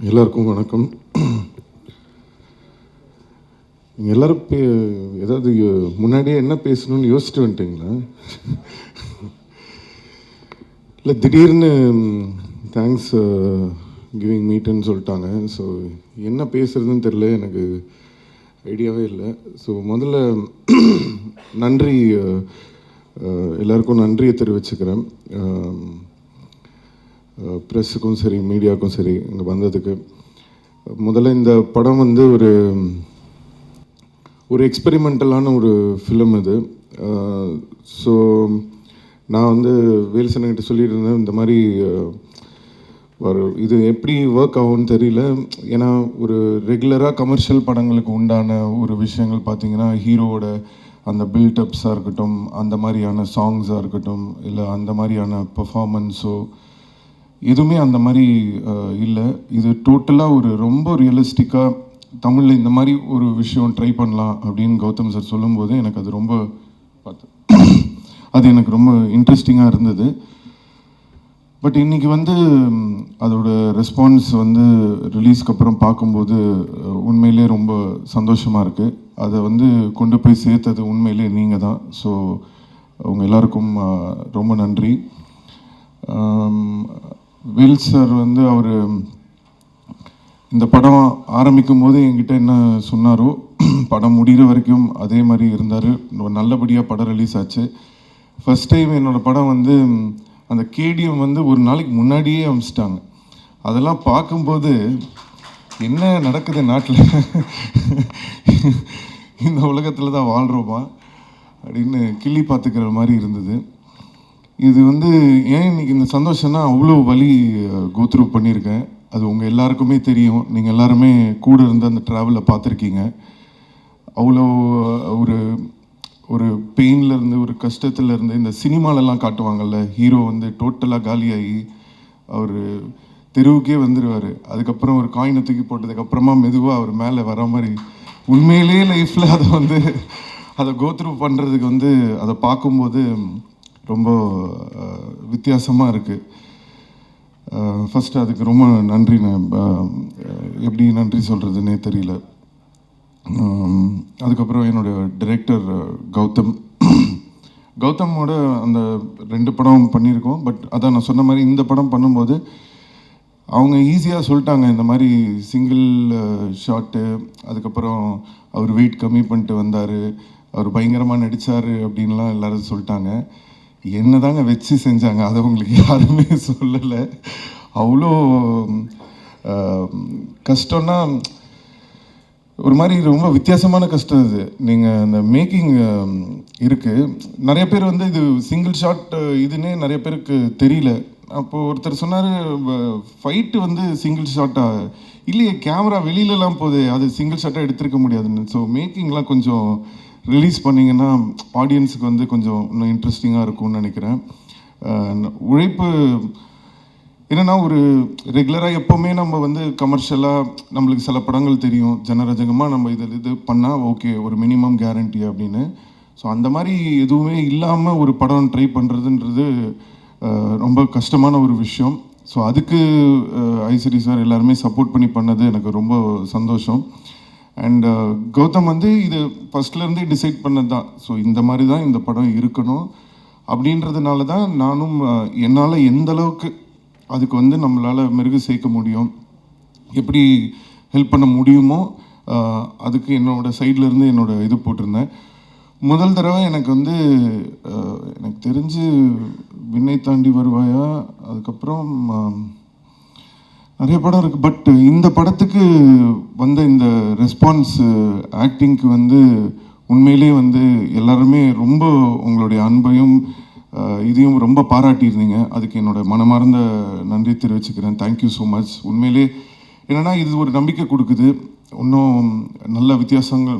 எல்லாருக்கும் வணக்கம். நீங்கள் எல்லோரும் ஏதாவது முன்னாடியே என்ன பேசணும்னு யோசிச்சுட்டு வந்துட்டீங்களா? இல்லை திடீர்னு தேங்க்ஸ் கிவிங் மீட்டுன்னு சொல்லிட்டாங்க. ஸோ என்ன பேசுகிறதுன்னு தெரில, எனக்கு ஐடியாவே இல்லை. ஸோ முதல்ல நன்றி, எல்லாருக்கும் நன்றியை தெரிவிச்சுக்கிறேன். ப்ரெஸ்ஸுக்கும் சரி மீடியாவுக்கும் சரி இங்கே வந்ததுக்கு. முதல்ல இந்த படம் வந்து ஒரு எக்ஸ்பெரிமெண்டலான ஒரு ஃபிலிம் இது. ஸோ நான் வந்து வேல்சனங்கிட்ட சொல்லிட்டு இருந்தேன், இந்த மாதிரி இது எப்படி ஒர்க் ஆகும்னு தெரியல. ஏன்னா ஒரு ரெகுலராக கமர்ஷியல் படங்களுக்கு உண்டான ஒரு விஷயங்கள் பார்த்திங்கன்னா ஹீரோவோட அந்த பில்டப்ஸாக இருக்கட்டும், அந்த மாதிரியான சாங்ஸாக இருக்கட்டும், இல்லை அந்த மாதிரியான பர்ஃபார்மன்ஸோ எதுவுமே அந்த மாதிரி இல்லை. இது டோட்டலாக ரொம்ப ரியலிஸ்டிக்காக தமிழில் இந்த மாதிரி ஒரு விஷயம் ட்ரை பண்ணலாம் அப்படின்னு கௌதம் சார் சொல்லும்போது எனக்கு அது அது எனக்கு ரொம்ப இன்ட்ரெஸ்டிங்காக இருந்தது. பட் இன்றைக்கி வந்து அதோட ரெஸ்பான்ஸ் வந்து ரிலீஸ்க்கு அப்புறம் பார்க்கும்போது உண்மையிலே ரொம்ப சந்தோஷமாக இருக்குது. அதை வந்து கொண்டு போய் சேர்த்தது உண்மையிலே நீங்கள் தான். ஸோ அவங்க எல்லாருக்கும் ரொம்ப நன்றி. வில் சார் வந்து அவர் இந்த படம் ஆரம்பிக்கும் போது என்கிட்ட என்ன சொன்னாரோ படம் முடிகிற வரைக்கும் அதே மாதிரி இருந்தார். நல்லபடியாக படம் ரிலீஸ் ஆச்சு. ஃபஸ்ட் டைம் என்னோடய படம் வந்து அந்த கேடிஎம் வந்து ஒரு நாளைக்கு முன்னாடியே அமைச்சிட்டாங்க. அதெல்லாம் பார்க்கும்போது என்ன நடக்குது நாட்டில், இந்த உலகத்தில் தான் வாழ்கிறோமா அப்படின்னு கிள்ளி பார்த்துக்கிற மாதிரி இருந்தது. இது வந்து ஏன் இன்றைக்கி இந்த சந்தோஷம்னா அவ்வளோ வலி கோத்ரூ பண்ணியிருக்கேன். அது உங்கள் எல்லாருக்குமே தெரியும். நீங்கள் எல்லாருமே கூட இருந்து அந்த ட்ராவலில் பார்த்துருக்கீங்க. அவ்வளோ ஒரு பெயின்லேருந்து ஒரு கஷ்டத்துலேருந்து இந்த சினிமாலெல்லாம் காட்டுவாங்கள்ல, ஹீரோ வந்து டோட்டலாக காலியாகி அவர் தெருவுக்கே வந்துடுவார். அதுக்கப்புறம் ஒரு காயினை தூக்கி போட்டதுக்கப்புறமா மெதுவாக அவர் மேலே வர மாதிரி உண்மையிலே லைஃப்பில் அதை கோத்ரூ பண்ணுறதுக்கு வந்து அதை பார்க்கும்போது ரொம்ப வித்தியாசமாக இருக்குது. ஃபஸ்ட்டு அதுக்கு ரொம்ப நன்றி. எப்படி நன்றி சொல்கிறதுனே தெரியல. அதுக்கப்புறம் என்னோடய டைரக்டர் கௌதமோட அந்த 2 படம் பண்ணியிருக்கோம். பட் அதான் நான் சொன்ன மாதிரி இந்த படம் பண்ணும்போது அவங்க ஈஸியாக சொல்லிட்டாங்க, இந்த மாதிரி சிங்கிள் ஷாட்டு, அதுக்கப்புறம் அவர் வெயிட் கம்மி பண்ணிட்டு வந்தார், அவர் பயங்கரமாக நடித்தார் அப்படின்லாம் எல்லோரும் சொல்லிட்டாங்க. என்ன தாங்க வச்சு செஞ்சாங்க, அதை உங்களுக்கு யாருமே சொல்லலை. அவ்வளோ கஷ்டம்னா ஒரு மாதிரி ரொம்ப வித்தியாசமான கஷ்டம் இது. நீங்கள் அந்த மேக்கிங் இருக்குது, நிறைய பேர் வந்து இது சிங்கிள் ஷாட் இதுன்னே நிறைய பேருக்கு தெரியல. அப்போது ஒருத்தர் சொன்னார், ஃபைட்டு வந்து சிங்கிள் ஷாட்டாக இல்லையே, கேமரா வெளியிலலாம் போகுது, அது சிங்கிள் ஷாட்டாக எடுத்துருக்க முடியாதுன்னு. ஸோ மேக்கிங்லாம் கொஞ்சம் ரிலீஸ் பண்ணிங்கன்னா ஆடியன்ஸுக்கு வந்து கொஞ்சம் இன்னும் இன்ட்ரெஸ்டிங்காக இருக்கும்னு நினைக்கிறேன். உழைப்பு என்னென்னா, ஒரு ரெகுலராக எப்போவுமே நம்ம வந்து கமர்ஷியலாக நம்மளுக்கு சில படங்கள் தெரியும், ஜனரஜகமாக நம்ம இது பண்ணால் ஓகே ஒரு மினிமம் கேரண்டி அப்படின்னு. ஸோ அந்த மாதிரி எதுவுமே இல்லாமல் ஒரு படம் ட்ரை பண்ணுறதுன்றது ரொம்ப கஷ்டமான ஒரு விஷயம். ஸோ அதுக்கு ஐஸ்வரி சார் எல்லாருமே சப்போர்ட் பண்ணி பண்ணது எனக்கு ரொம்ப சந்தோஷம். அண்ட் கௌதம் வந்து இது ஃபஸ்ட்லேருந்தே டிசைட் பண்ணது தான். ஸோ இந்த மாதிரி தான் இந்த படம் இருக்கணும் அப்படின்றதுனால தான் நானும் என்னால் எந்த அளவுக்கு அதுக்கு வந்து நம்மளால் மெருகு சேர்க்க முடியும், எப்படி ஹெல்ப் பண்ண முடியுமோ அதுக்கு என்னோடய சைட்லேருந்து என்னோடய இது போட்டிருந்தேன். முதல் தடவை எனக்கு வந்து எனக்கு தெரிஞ்சு விண்ணை தாண்டி வருவாயா, அதுக்கப்புறம் நிறைய படம் இருக்குது. பட் இந்த படத்துக்கு வந்த இந்த ரெஸ்பான்ஸ் ஆக்டிங்க்கு வந்து உண்மையிலேயே வந்து எல்லாருமே ரொம்ப உங்களுடைய அன்பையும் இதையும் ரொம்ப பாராட்டியிருந்தீங்க. அதுக்கு என்னோட மனமார்ந்த நன்றி தெரிவிச்சுக்கிறேன். Thank you so much. உண்மையிலே என்னென்னா இது ஒரு நம்பிக்கை கொடுக்குது, இன்னும் நல்ல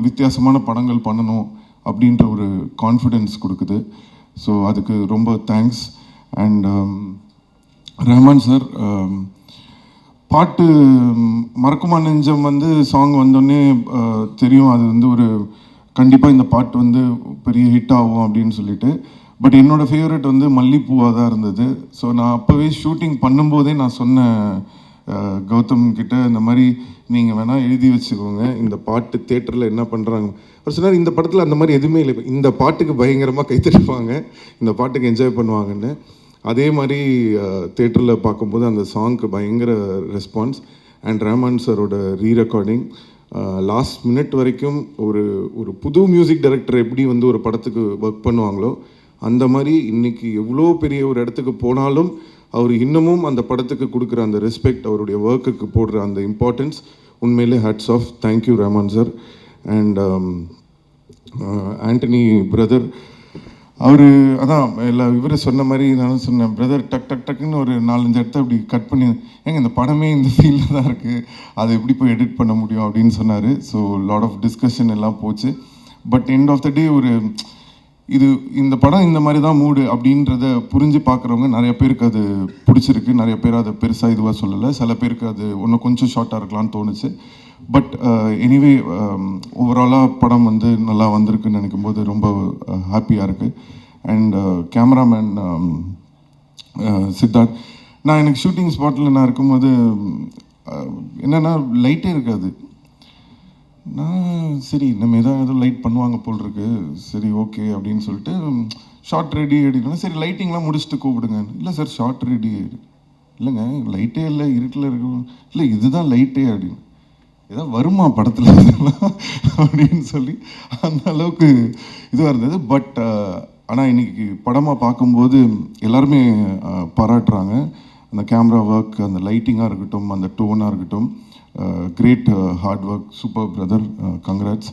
வித்தியாசமான படங்கள் பண்ணணும் அப்படின்ற ஒரு கான்ஃபிடென்ஸ் கொடுக்குது. ஸோ அதுக்கு ரொம்ப தேங்க்ஸ். அண்ட் ரஹ்மான் சார், பாட்டு மறக்குமா நெஞ்சம் வந்து சாங் வந்தோடனே தெரியும் அது வந்து ஒரு கண்டிப்பாக இந்த பாட்டு வந்து பெரிய ஹிட் ஆகும் அப்படின்னு சொல்லிட்டு. பட் என்னோடய ஃபேவரட் வந்து மல்லிப்பூவாக தான் இருந்தது. ஸோ நான் அப்போவே ஷூட்டிங் பண்ணும்போதே நான் சொன்னேன் கௌதம் கிட்ட, இந்த மாதிரி நீங்கள் வேணால் எழுதி வச்சுக்கோங்க, இந்த பாட்டு தேட்டரில் என்ன பண்ணுறாங்க. அவர் சொன்னார் இந்த படத்தில் அந்த மாதிரி எதுவுமே இல்லை, இந்த பாட்டுக்கு பயங்கரமாக கைத்தடிப்பாங்க, இந்த பாட்டுக்கு என்ஜாய் பண்ணுவாங்கன்னு. அதே மாதிரி தேட்டரில் பார்க்கும்போது அந்த சாங்க்கு பயங்கர ரெஸ்பான்ஸ். அண்ட் ரஹ்மான் சாரோட ரீரெக்கார்டிங் லாஸ்ட் மினிட் வரைக்கும் ஒரு புது மியூசிக் டைரக்டர் எப்படி வந்து ஒரு படத்துக்கு ஒர்க் பண்ணுவாங்களோ அந்த மாதிரி இன்றைக்கி எவ்வளோ பெரிய ஒரு இடத்துக்கு போனாலும் அவர் இன்னமும் அந்த படத்துக்கு கொடுக்குற அந்த ரெஸ்பெக்ட், அவருடைய ஒர்க்குக்கு போடுற அந்த இம்பார்ட்டன்ஸ், உண்மையிலே hats off. Thank you Rahman sir. And Antony brother, அவர் அதான் இவரை சொன்ன மாதிரி நானும் சொன்னேன், பிரதர் டக்குன்னு ஒரு 4-5 இடத்த அப்படி கட் பண்ணி, ஏங்க இந்த படமே இந்த ஃபீல்டில் தான் இருக்குது, அதை எப்படி போய் எடிட் பண்ண முடியும் அப்படின்னு சொன்னார். ஸோ லாட் ஆஃப் டிஸ்கஷன் எல்லாம் போச்சு. பட் எண்ட் ஆஃப் த டே இந்த படம் இந்த மாதிரி தான் மூடு அப்படின்றத புரிஞ்சு பார்க்குறவங்க நிறைய பேருக்கு அது பிடிச்சிருக்கு. நிறைய பேர் அதை பெருசாக இதுவாக சொல்லலை. சில பேருக்கு அது இன்னும் கொஞ்சம் ஷார்ட்டாக இருக்கலாம்னு தோணுச்சு. பட் எனிவே ஓவராலாக படம் வந்து நல்லா வந்திருக்குன்னு நினைக்கும் போது ரொம்ப ஹாப்பியாக இருக்குது. அண்ட் கேமராமேன் சித்தார்த், எனக்கு ஷூட்டிங் ஸ்பாட்டில் நான் இருக்கும்போது என்னென்னா லைட்டே இருக்காது. நான் சரி நம்ம எதாவது லைட் பண்ணுவாங்க போல் இருக்கு, சரி ஓகே அப்படின்னு சொல்லிட்டு ஷார்ட் ரெடி அப்படின்னா, சரி லைட்டிங்லாம் முடிச்சுட்டு கூப்பிடுங்க. இல்லை சார் ஷார்ட் ரெடி, இல்லைங்க லைட்டே இல்லை, இருட்டில் இருக்கு, இல்லை இதுதான் லைட்டே அப்படின்னு, ஏதாவது வருமா படத்தில் அப்படின்னு சொல்லி அந்த அளவுக்கு இதுவாக இருந்தது. பட் ஆனால் இன்னைக்கு படமாக பார்க்கும்போது எல்லாருமே பாராட்டுறாங்க. அந்த கேமரா ஒர்க், அந்த லைட்டிங்காக இருக்கட்டும், அந்த டோனாக இருக்கட்டும், great hard work, super brother, congrats.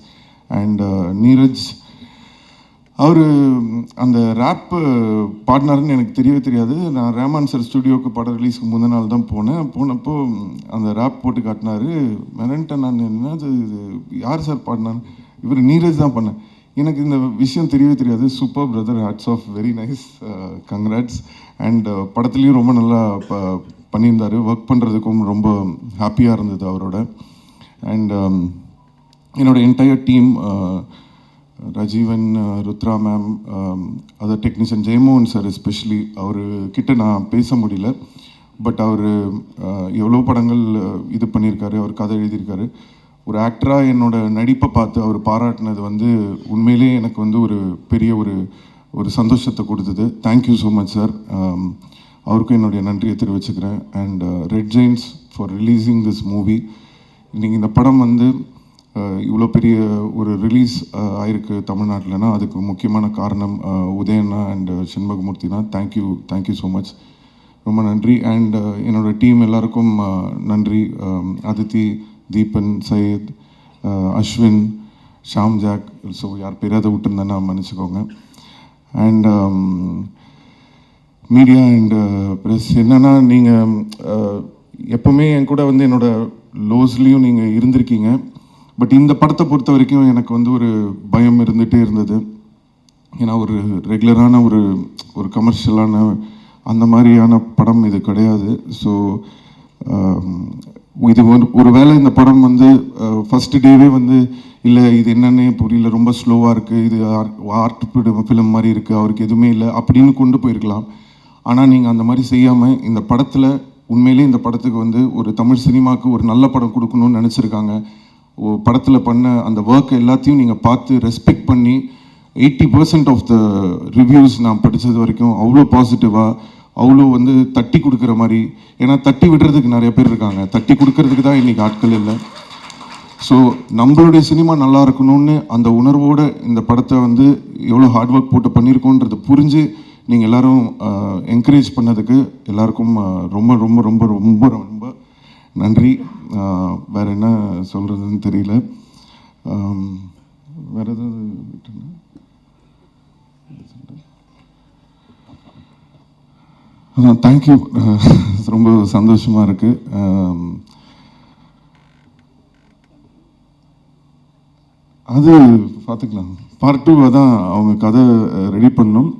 And Neeraj, அவர் அந்த ரேப்பு பாடினாருன்னு எனக்கு தெரியவே தெரியாது. நான் ரஹ்மான் சார் ஸ்டுடியோவுக்கு படம் ரிலீஸ்க்கு முந்தின நாள் தான் போனப்போ அந்த ரேப் போட்டு காட்டினார். மிரண்டேன் நான், என்னது யார் சார் பாடினார், இவர் நீரஜ் தான் பண்ணேன். எனக்கு இந்த விஷயம் தெரியவே தெரியாது. Super brother, hats off, very nice, congrats. And படத்துலேயும் ரொம்ப நல்லா பண்ணியிருந்தார். ஒர்க் பண்ணுறதுக்கும் ரொம்ப ஹாப்பியாக இருந்தது அவரோட. அண்ட் என்னோடய entire team, Rajeevan, Rudra ma'am, other technician Jeyamohan sir especially, அவர்கிட்ட நான் பேச முடியல. பட் அவர் எவ்வளோ படங்கள் இது பண்ணியிருக்காரு, அவர் கதை எழுதியிருக்காரு. ஒரு ஆக்டராக என்னோட நடிப்பை பார்த்து அவர் பாராட்டினது வந்து உண்மையிலே எனக்கு வந்து ஒரு பெரிய ஒரு சந்தோஷத்தை கொடுத்தது. Thank you so much sir. அவருக்கும் என்னுடைய நன்றியை தெரிவிச்சுக்கிறேன். And Red Giants for releasing this movie. இன்றைக்கி இந்த படம் வந்து இவ்வளோ பெரிய ஒரு ரிலீஸ் ஆயிருக்கு தமிழ்நாட்டில்னா அதுக்கு முக்கியமான காரணம் உதயண்ணா அண்ட் சண்முகமூர்த்தினா. தேங்க்யூ ஸோ மச், ரொம்ப நன்றி. அண்ட் என்னோடய டீம் எல்லாருக்கும் நன்றி. அதித்தி, தீபன், சையத், அஸ்வின், ஷாம் ஜாக், ஸோ யார் பேராத விட்டுருந்தேன்னா மன்னிச்சுக்கோங்க. அண்ட் மீடியா அண்ட் ப்ரெஸ், என்னென்னா நீங்கள் எப்போவுமே என் கூட வந்து என்னோடய லோஸ்லேயும் நீங்கள் இருந்திருக்கீங்க. பட் இந்த படத்தை பொறுத்த வரைக்கும் எனக்கு வந்து ஒரு பயம் இருந்துகிட்டே இருந்தது. ஏன்னா ஒரு ரெகுலரான ஒரு கமர்ஷியலான அந்த மாதிரியான படம் இது கிடையாது. ஸோ இது ஒரு வேளை இந்த படம் வந்து ஃபஸ்ட்டு டேவே வந்து இல்லை இது என்னன்னே புரியல, ரொம்ப ஸ்லோவாக இருக்குது, இது ஆர்ட் ஃபிலிம் மாதிரி இருக்குது, அவருக்கு எதுவுமே இல்லை அப்படின்னு கொண்டு போயிருக்கலாம். ஆனால் நீங்கள் அந்த மாதிரி செய்யாமல் இந்த படத்தில் உண்மையிலே இந்த படத்துக்கு வந்து ஒரு தமிழ் சினிமாவுக்கு ஒரு நல்ல படம் கொடுக்கணும்னு நினச்சிருக்காங்க. படத்தில் பண்ண அந்த ஒர்க் எல்லாத்தையும் நீங்கள் பார்த்து ரெஸ்பெக்ட் பண்ணி 80% ஆஃப் த ரிவ்யூஸ் நான் படித்தது வரைக்கும் அவ்வளோ பாசிட்டிவாக, அவ்வளோ வந்து தட்டி கொடுக்குற மாதிரி. ஏன்னா தட்டி விடுறதுக்கு நிறைய பேர் இருக்காங்க, தட்டி கொடுக்கறதுக்கு தான் இன்றைக்கி ஆட்கள் இல்லை. ஸோ நம்மளுடைய சினிமா நல்லா இருக்கணும்னு அந்த உணர்வோடு இந்த படத்தை வந்து எவ்வளோ ஹார்ட் ஒர்க் போட்டு பண்ணியிருக்கோன்றது புரிஞ்சு நீங்கள் எல்லோரும் என்கரேஜ் பண்ணதுக்கு எல்லாருக்கும் ரொம்ப ரொம்ப ரொம்ப ரொம்ப ரொம்ப நன்றி. வேறு என்ன சொல்கிறதுன்னு தெரியல. வேறு ஏதாவது விட்டுருங்க. தேங்க்யூ. ரொம்ப சந்தோஷமாக இருக்குது. அது பார்த்துக்கலாம். பார்ட் 2 தான் அவங்க கதை ரெடி பண்ணணும்.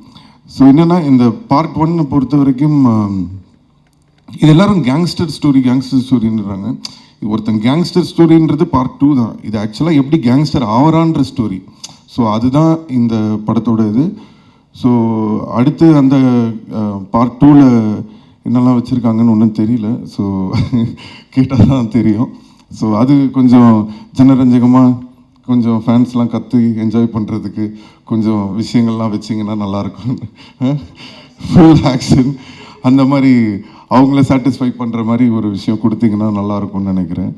ஸோ என்னென்னா இந்த பார்ட் 1 பொறுத்த வரைக்கும் இது எல்லாரும் கேங்ஸ்டர் ஸ்டோரின்றாங்க. ஒருத்தன் கேங்ஸ்டர் ஸ்டோரின்றது பார்ட் 2 தான். இது ஆக்சுவலாக எப்படி கேங்ஸ்டர் ஆவரான்ற ஸ்டோரி. ஸோ அதுதான் இந்த படத்தோட இது. ஸோ அடுத்து அந்த பார்ட் 2ல் என்னெல்லாம் வச்சுருக்காங்கன்னு ஒன்றும் தெரியல. ஸோ கேட்டால் தான் தெரியும். ஸோ அது கொஞ்சம் ஜனரஞ்சகமாக கொஞ்சம் ஃபேன்ஸ்லாம் கற்று என்ஜாய் பண்ணுறதுக்கு கொஞ்சம் விஷயங்கள்லாம் வச்சிங்கன்னா நல்லாயிருக்கும். ஃபுல் ஆக்ஷன் அந்த மாதிரி அவங்கள சாட்டிஸ்ஃபை பண்ணுற மாதிரி ஒரு விஷயம் கொடுத்தீங்கன்னா நல்லாயிருக்கும்னு நினைக்கிறேன்.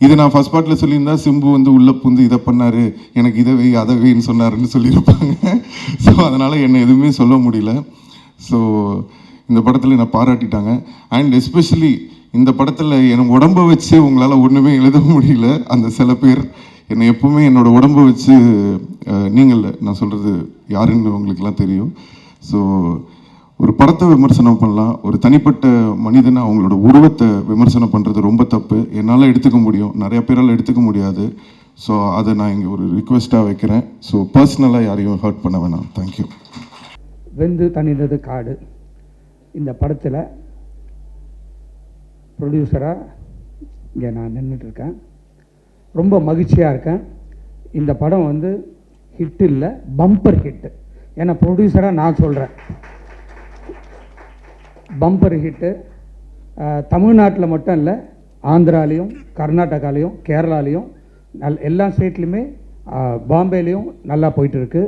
இது நான் ஃபஸ்ட் பார்ட்டில் சொல்லியிருந்தா சிம்பு வந்து உள்ளே புந்து இதை பண்ணார், எனக்கு இதை வை அதை வைன்னு சொன்னாருன்னு சொல்லியிருப்பாங்க. ஸோ அதனால் என்னை எதுவுமே சொல்ல முடியல. ஸோ இந்த படத்தில் என்னை பாராட்டிட்டாங்க. அண்ட் எஸ்பெஷலி இந்த படத்தில் எனக்கு உடம்பை வச்சு உங்களால் ஒன்றுமே எழுத முடியல. அந்த சில பேர் என்னை எப்பவுமே என்னோடய உடம்பை வச்சு நீங்கள் நான் சொல்கிறது யாருன்னு உங்களுக்கெல்லாம் தெரியும். ஸோ ஒரு படத்தை விமர்சனம் பண்ணலாம், ஒரு தனிப்பட்ட மனிதனை அவங்களோட உருவத்தை விமர்சனம் பண்ணுறது ரொம்ப தப்பு. என்னால் எடுத்துக்க முடியும், நிறைய பேரால் எடுத்துக்க முடியாது. ஸோ அதை நான் இங்கே ஒரு ரிக்வெஸ்ட்டாக வைக்கிறேன். ஸோ பர்சனலாக யாரையும் ஹர்ட் பண்ண வேணாம். தேங்க்யூ. வெந்து தனிந்தது காடு இந்த படத்தில் ப்ரொடியூசராக இங்கே நான் நின்றுட்டுருக்கேன். ரொம்ப மகிழ்ச்சியாக இருக்கேன். இந்த படம் வந்து ஹிட் இல்லை, பம்பர் ஹிட்டு. ஏன்னா ப்ரொடியூசராக நான் சொல்கிறேன், பம்பர் ஹிட்டு. தமிழ்நாட்டில் மட்டும் இல்லை, ஆந்திராலேயும் கர்நாடகாலேயும் கேரளாலேயும் எல்லா ஸ்டேட்லேயுமே பாம்பேலேயும் நல்லா போயிட்டுருக்கு.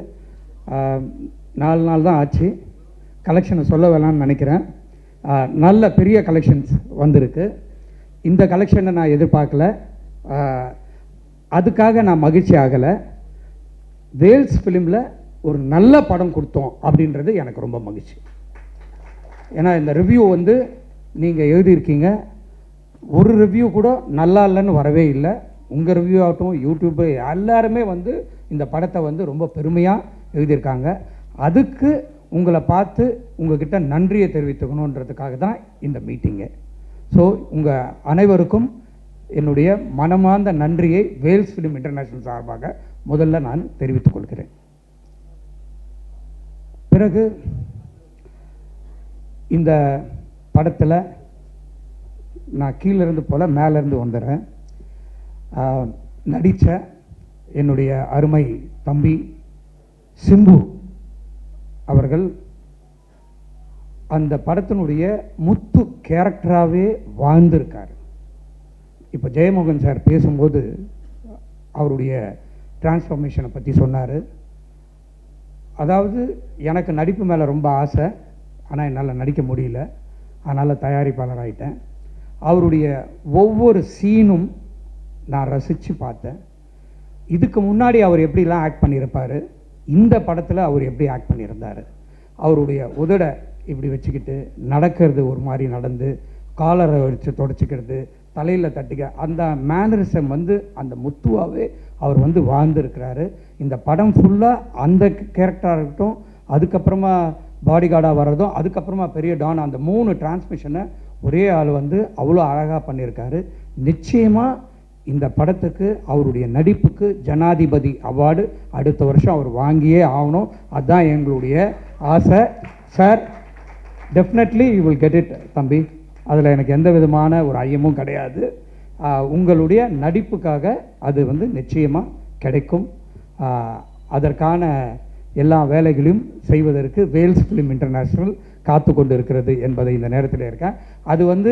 4 நாள் தான் ஆச்சு. கலெக்ஷனை சொல்ல வேணாம்னு நினைக்கிறேன். நல்ல பெரிய கலெக்ஷன்ஸ் வந்திருக்கு. இந்த கலெக்ஷனை நான் எதிர்பார்க்கல, அதுக்காக நான் மகிழ்ச்சி ஆகலை. வேல்ஸ் ஃபிலிமில் ஒரு நல்ல படம் கொடுத்தோம் அப்படின்றது எனக்கு ரொம்ப மகிழ்ச்சி. ஏன்னா இந்த ரிவ்யூ வந்து நீங்கள் எழுதியிருக்கீங்க, ஒரு ரிவ்யூ கூட நல்லா இல்லைன்னு வரவே இல்லை. உங்கள் ரிவ்யூ ஆகட்டும், யூடியூப்பு எல்லாருமே வந்து இந்த படத்தை வந்து ரொம்ப பெருமையாக எழுதியிருக்காங்க. அதுக்கு உங்களை பார்த்து உங்கள்கிட்ட நன்றியை தெரிவித்துக்கணுன்றதுக்காக தான் இந்த மீட்டிங்கு. ஸோ உங்கள் அனைவருக்கும் என்னுடைய மனமார்ந்த நன்றியை வேல்ஸ் ஃபிலிம் இன்டர்நேஷ்னல் சார்பாக முதல்ல நான் தெரிவித்துக் கொள்கிறேன். பிறகு இந்த படத்தில் நான் கீழேருந்து போல மேலேருந்து வந்துடுறேன். நடித்த என்னுடைய அருமை தம்பி சிம்பு அவர்கள் அந்த படத்தினுடைய முத்து கேரக்டராகவே வாழ்ந்திருக்கார். இப்போ ஜெயமோகன் சார் பேசும்போது அவருடைய டிரான்ஸ்ஃபர்மேஷனை பற்றி சொன்னார். அதாவது எனக்கு நடிப்பு மேலே ரொம்ப ஆசை, ஆனால் என்னால் நடிக்க முடியல, அதனால் தயாரிப்பாளர் ஆகிட்டேன். அவருடைய ஒவ்வொரு சீனும் நான் ரசித்து பார்த்தேன். இதுக்கு முன்னாடி அவர் எப்படிலாம் ஆக்ட் பண்ணியிருப்பார், இந்த படத்தில் அவர் எப்படி ஆக்ட் பண்ணியிருந்தார். அவருடைய உதடை இப்படி வச்சுக்கிட்டு நடக்கிறது, ஒரு மாதிரி நடந்து காலரை வச்சு தொடச்சிக்கிறது, தலையில் தட்டிக்க, அந்த மேனரிசம் வந்து அந்த முத்துவாகவே அவர் வந்து வாழ்ந்துருக்கிறாரு. இந்த படம் ஃபுல்லாக அந்த கேரக்டராக இருக்கட்டும், அதுக்கப்புறமா பாடி கார்டாக வர்றதும், அதுக்கப்புறமா பெரிய டான், அந்த 3 டிரான்ஸ்மிஷனை ஒரே ஆள் வந்து அவ்வளோ அழகாக பண்ணியிருக்காரு. நிச்சயமாக இந்த படத்துக்கு அவருடைய நடிப்புக்கு ஜனாதிபதி அவார்டு அடுத்த வருஷம் அவர் வாங்கியே ஆகணும். அதுதான் எங்களுடைய ஆசை. Sir, definitely you will get it தம்பி, அதில் எனக்கு எந்த விதமான ஒரு ஐயமும் கிடையாது. உங்களுடைய நடிப்புக்காக அது வந்து நிச்சயமாக கிடைக்கும். அதற்கான எல்லா வேலைகளையும் செய்வதற்கு வேல்ஸ் ஃபிலிம் இன்டர்நேஷ்னல் காத்து கொண்டு இருக்கிறது என்பதை இந்த நேரத்தில் இருக்கேன். அது வந்து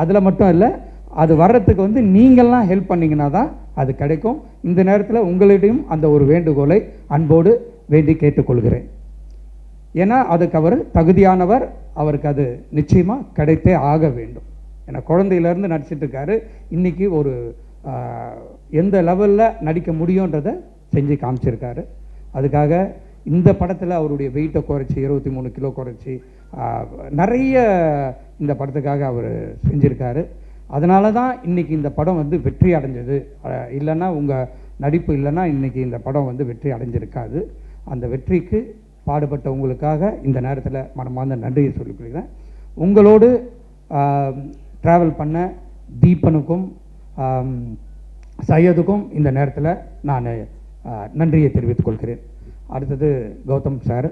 அதில் மட்டும் இல்லை, அது வர்றதுக்கு வந்து நீங்கள்லாம் ஹெல்ப் பண்ணிங்கன்னா தான் அது கிடைக்கும். இந்த நேரத்தில் உங்களிடையும் அந்த ஒரு வேண்டுகோளை அன்போடு வேண்டி கேட்டுக்கொள்கிறேன். ஏன்னா அதுக்கு அவர் தகுதியானவர், அவருக்கு அது நிச்சயமாக கிடைத்தே ஆக வேண்டும். ஏன்னா குழந்தையிலேருந்து நடிச்சிட்டு இருக்காரு, இன்றைக்கி ஒரு எந்த லெவலில் நடிக்க முடியுன்றதை செஞ்சு காமிச்சிருக்காரு. அதுக்காக இந்த படத்தில் அவருடைய வெயிட்டை குறைச்சி 23 கிலோ குறைச்சி நிறைய இந்த படத்துக்காக அவர் செஞ்சுருக்காரு. அதனால தான் இன்றைக்கி இந்த படம் வந்து வெற்றி அடைஞ்சது. இல்லைன்னா உங்கள் நடிப்பு இல்லைன்னா இன்றைக்கி இந்த படம் வந்து வெற்றி அடைஞ்சிருக்காது. அந்த வெற்றிக்கு பாடுபட்ட உங்களுக்காக இந்த நேரத்தில் மனமார்ந்த நன்றியை சொல்லிக்கொள்கிறேன். உங்களோடு ட்ராவல் பண்ண தீபனுக்கும் சையதுக்கும் இந்த நேரத்தில் நான் நன்றியை தெரிவித்துக் கொள்கிறேன். அடுத்தது கௌதம் சார்.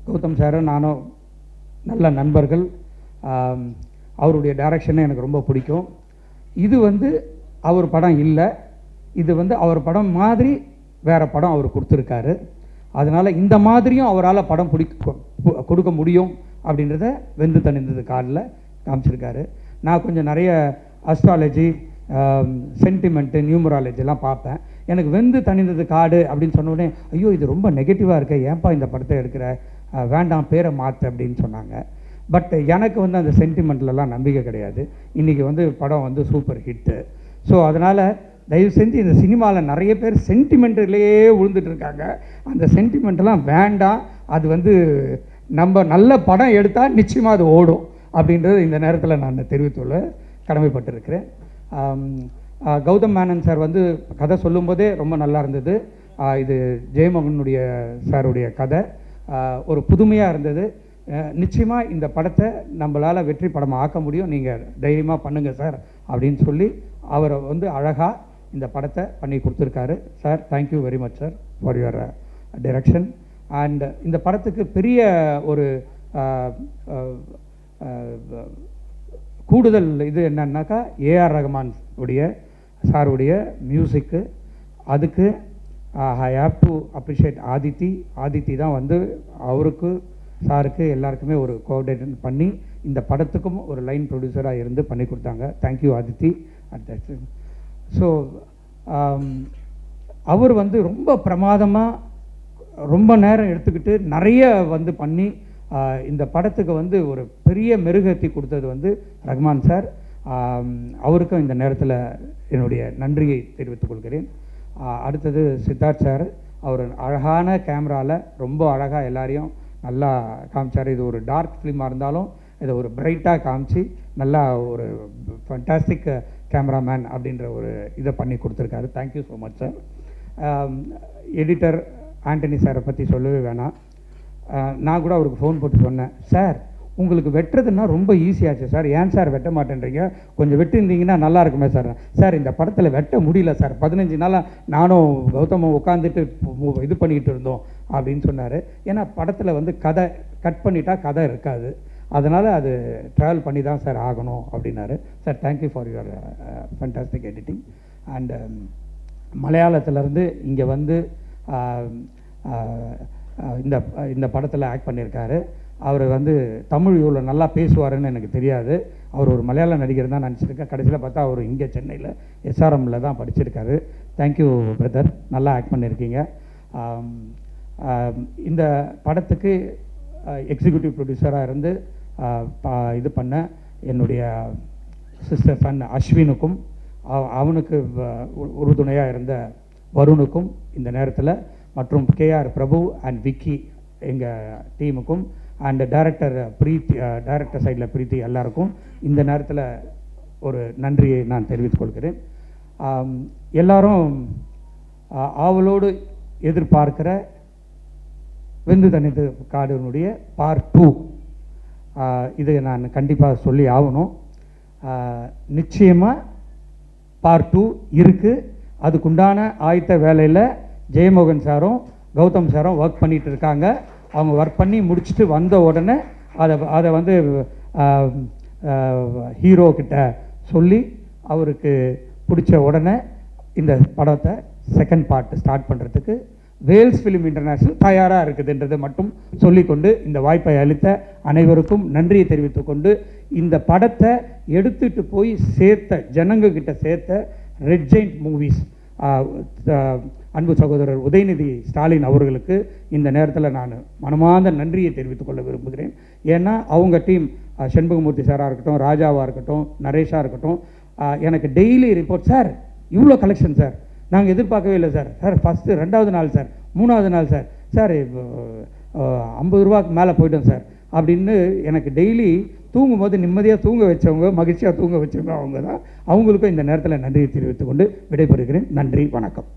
கௌதம் சாரும் நானும் நல்ல நண்பர்கள். அவருடைய டைரக்ஷனே எனக்கு ரொம்ப பிடிக்கும். இது வந்து அவர் படம் இல்லை, இது வந்து அவர் படம் மாதிரி வேறு படம் அவர் கொடுத்துருக்காரு. அதனால் இந்த மாதிரியும் அவரால் படம் கொடுக்க முடியும் அப்படின்றத வெந்து தணிந்தது கார்டில் காமிச்சிருக்காரு. நான் கொஞ்சம் நிறைய அஸ்ட்ராலஜி, சென்டிமெண்ட்டு, நியூமராலஜிலாம் பார்ப்பேன். எனக்கு வெந்து தணிந்தது காடு அப்படின்னு சொன்ன உடனே ஐயோ இது ரொம்ப நெகட்டிவாக இருக்க, ஏன்பா இந்த படத்தை எடுக்கிற, வேண்டாம் பேரை மாற்று அப்படின்னு சொன்னாங்க. பட் எனக்கு வந்து அந்த சென்டிமெண்ட்லலாம் நம்பிக்கை கிடையாது. இன்றைக்கி வந்து படம் வந்து சூப்பர் ஹிட்டு. ஸோ அதனால் தயவு செஞ்சு இந்த சினிமாவில் நிறைய பேர் சென்டிமெண்ட்லேயே விழுந்துட்டுருக்காங்க. அந்த சென்டிமெண்ட்லாம் வேண்டாம். அது வந்து நம்ம நல்ல படம் எடுத்தால் நிச்சயமாக அது ஓடும் அப்படின்றது இந்த நேரத்தில் நான் தெரிவித்துள்ள கடமைப்பட்டிருக்கிறேன். கௌதம் மேனன் சார் வந்து கதை சொல்லும்போதே ரொம்ப நல்லா இருந்தது. இது ஜெயமோகனுடைய சாருடைய கதை ஒரு புதுமையாக இருந்தது. நிச்சயமாக இந்த படத்தை நம்மளால் வெற்றி படமாக ஆக்க முடியும், நீங்கள் தைரியமாக பண்ணுங்கள் சார் அப்படின்னு சொல்லி அவரை வந்து அழகாக இந்த படத்தை பண்ணி கொடுத்துருக்காரு. Sir thank you very much sir for your direction. And இந்த படத்துக்கு பெரிய ஒரு கூடுதல் இது என்னன்னாக்கா ஏஆர் ரஹ்மான் உடைய சாருடைய மியூசிக்கு. அதுக்கு I have to appreciate Aditi தான் வந்து அவருக்கு சாருக்கு எல்லாருக்குமே ஒரு கோஆர்டினேட் பண்ணி இந்த படத்துக்கும் ஒரு லைன் ப்ரொடியூசராக இருந்து பண்ணி கொடுத்தாங்க. தேங்க்யூ ஆதித்தி. ஸோ அவர் வந்து ரொம்ப பிரமாதமாக ரொம்ப நேரம் எடுத்துக்கிட்டு நிறைய வந்து பண்ணி இந்த படத்துக்கு வந்து ஒரு பெரிய மெருகேற்றி கொடுத்தது வந்து ரஹ்மான் சார். அவருக்கும் இந்த நேரத்தில் என்னுடைய நன்றியை தெரிவித்துக் கொள்கிறேன். அடுத்தது சித்தார்த் சார். அவர் அழகான கேமராவில் ரொம்ப அழகாக எல்லாரையும் நல்லா காமிச்சார். இது ஒரு டார்க் ஃபிலிமாக இருந்தாலும் இதை ஒரு பிரைட்டாக காமிச்சு நல்லா ஒரு ஃபண்டாஸ்டிக் கேமராமேன் அப்படின்ற ஒரு இதை பண்ணி கொடுத்துருக்காரு. Thank you so much sir. Editor Antony சாரை பற்றி சொல்லவே வேணாம். நான் கூட அவருக்கு ஃபோன் போட்டு சொன்னேன், சார் உங்களுக்கு வெட்டுறதுன்னா ரொம்ப ஈஸியாச்சு சார், ஏன் சார் வெட்ட மாட்டேன்றீங்க, கொஞ்சம் வெட்டிருந்தீங்கன்னா நல்லா இருக்குமே சார். சார் இந்த படத்தில் வெட்ட முடியல சார், 15 நாளாக நானும் கௌதமும் உட்காந்துட்டு இது பண்ணிக்கிட்டு இருந்தோம் அப்படின்னு சொன்னார். ஏன்னா படத்தில் வந்து கதை கட் பண்ணிட்டா கதை இருக்காது, அதனால் அது ட்ராவல் பண்ணி தான் சார் ஆகணும் அப்படின்னாரு. Sir thank you for your fantastic editing. And மலையாளத்திலேருந்து இங்கே வந்து இந்த படத்தில் ஆக்ட் பண்ணியிருக்காரு. அவர் வந்து தமிழ் இவ்வளோ நல்லா பேசுவாருன்னு எனக்கு தெரியாது. அவர் ஒரு மலையாள நடிகர் தான் நினச்சிருக்கேன். கடைசியில் பார்த்தா அவர் இங்கே சென்னையில் எஸ்ஆர்எம்மில் தான் படிச்சிருக்காரு. தேங்க்யூ பிரதர், நல்லா ஆக்ட் பண்ணியிருக்கீங்க. இந்த படத்துக்கு எக்ஸிக்யூட்டிவ் ப்ரொடியூசராக இருந்து இது பண்ண என்னுடைய சிஸ்டர் சன் அஸ்வினுக்கும் அவனுக்கு உறுதுணையாக இருந்த வருணுக்கும் இந்த நேரத்தில், மற்றும் கேஆர் பிரபு அண்ட் விக்கி எங்கள் டீமுக்கும், அண்ட் டைரக்டர் டைரக்டர் சைடில் பிரீத்தி எல்லாருக்கும் இந்த நேரத்தில் ஒரு நன்றியை நான் தெரிவித்துக் கொள்கிறேன். எல்லாரும் ஆவலோடு எதிர்பார்க்கிற வெந்து தணிந்தது காடுனுடைய பார்ட் 2 இதை நான் கண்டிப்பாக சொல்லி ஆகணும். நிச்சயமாக பார்ட் 2 இருக்குது. அதுக்குண்டான ஆயத்த வேலையில் ஜெயமோகன் சாரும் கௌதம் சாரும் ஒர்க் பண்ணிகிட்டு இருக்காங்க. அவங்க ஒர்க் பண்ணி முடிச்சுட்டு வந்த உடனே அதை வந்து ஹீரோ கிட்ட சொல்லி அவருக்கு பிடிச்ச உடனே இந்த படத்தை செகண்ட் பார்ட் ஸ்டார்ட் பண்ணுறதுக்கு வேல்ஸ் ஃபிலிம் இன்டர்நேஷ்னல் தயாராக இருக்குதுன்றதை மட்டும் சொல்லிக்கொண்டு இந்த வாய்ப்பை அளித்த அனைவருக்கும் நன்றியை தெரிவித்துக்கொண்டு, இந்த படத்தை எடுத்துகிட்டு போய் ஜனங்கக்கிட்ட சேர்த்த ரெட் ஜெயிண்ட் மூவிஸ் அன்பு சகோதரர் உதயநிதி ஸ்டாலின் அவர்களுக்கு இந்த நேரத்தில் நான் மனமார்ந்த நன்றியை தெரிவித்துக் கொள்ள விரும்புகிறேன். ஏன்னா அவங்க டீம் செண்பகமூர்த்தி சாராக இருக்கட்டும், ராஜாவாக இருக்கட்டும், நரேஷாக இருக்கட்டும், எனக்கு டெய்லி ரிப்போர்ட், சார் இவ்வளோ கலெக்ஷன் சார், நாங்கள் எதிர்பார்க்கவே இல்லை சார், சார் ஃபஸ்ட்டு 2வது நாள் சார், 3வது நாள் சார், சார் 50 ரூபாய்க்கு மேலே போய்ட்டோம் சார் அப்படின்னு எனக்கு டெய்லி தூங்கும்போது நிம்மதியாக தூங்க வச்சவங்க, மகிழ்ச்சியாக தூங்க வச்சவங்க அவங்க தான். அவங்களுக்கும் இந்த நேரத்தில் நன்றியை தெரிவித்துக்கொண்டு விடைபெறுகிறேன். நன்றி, வணக்கம்.